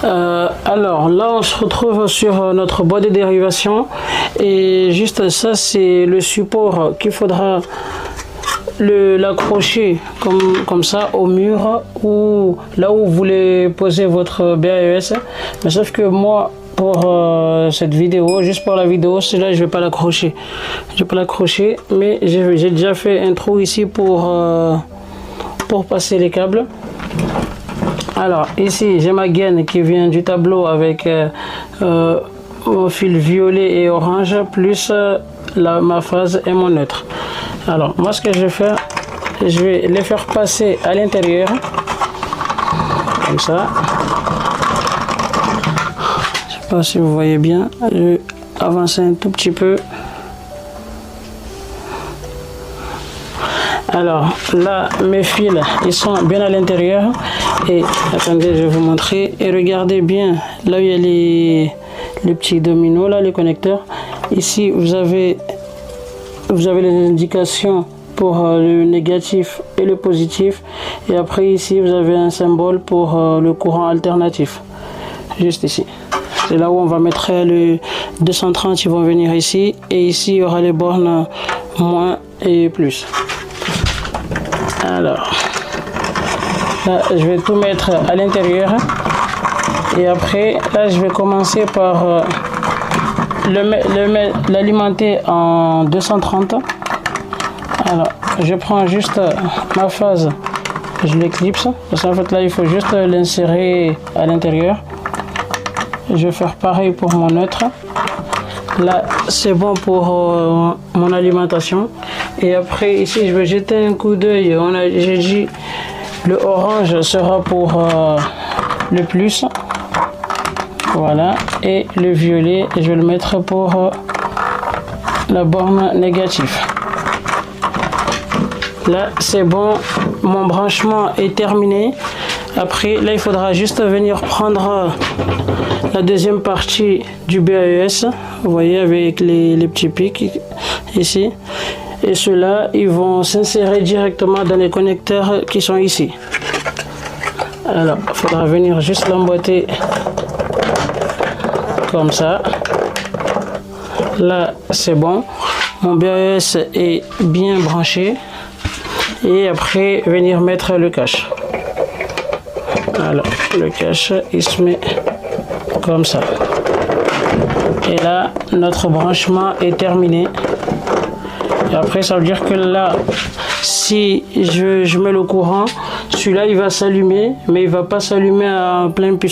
Alors là, on se retrouve sur notre boîte de dérivation et juste ça, c'est le support qu'il faudra l'accrocher comme ça au mur ou là où vous voulez poser votre BAES. Mais sauf que moi, pour cette vidéo, juste pour la vidéo, celle-là, je vais pas l'accrocher. Je vais pas l'accrocher, mais j'ai déjà fait un trou ici pour passer les câbles. Alors ici j'ai ma gaine qui vient du tableau avec mon fil violet et orange plus ma phase et mon neutre. Alors moi ce que je vais faire, je vais les faire passer à l'intérieur comme ça. Je sais pas si vous voyez bien, je vais avancer un tout petit peu. Alors là, mes fils, ils sont bien à l'intérieur. Et attendez, je vais vous montrer. Et regardez bien, là où il y a les petits dominos, là, les connecteurs. Ici, vous avez les indications pour le négatif et le positif. Et après, ici, vous avez un symbole pour le courant alternatif. Juste ici. C'est là où on va mettre le 230, ils vont venir ici. Et ici, il y aura les bornes moins et plus. Alors, là, je vais tout mettre à l'intérieur. Et après, là, je vais commencer par l'alimenter en 230. Alors, je prends juste ma phase, je l'éclipse. Parce qu'en fait, là, il faut juste l'insérer à l'intérieur. Je vais faire pareil pour mon neutre. Là, c'est bon pour mon alimentation. Et après, ici, je vais jeter un coup d'œil. J'ai dit, le orange sera pour le plus. Voilà. Et le violet, je vais le mettre pour la borne négative. Là, c'est bon. Mon branchement est terminé. Après, là, il faudra juste venir prendre la deuxième partie du BAES. Vous voyez, avec les petits pics ici. Et ceux-là, ils vont s'insérer directement dans les connecteurs qui sont ici. Alors, il faudra venir juste l'emboîter comme ça. Là, c'est bon. Mon BAES est bien branché. Et après, venir mettre le cache. Alors, le cache, il se met comme ça. Et là, notre branchement est terminé. Et après, ça veut dire que là, si je mets le courant, celui-là, il va s'allumer, mais il ne va pas s'allumer à plein puissance.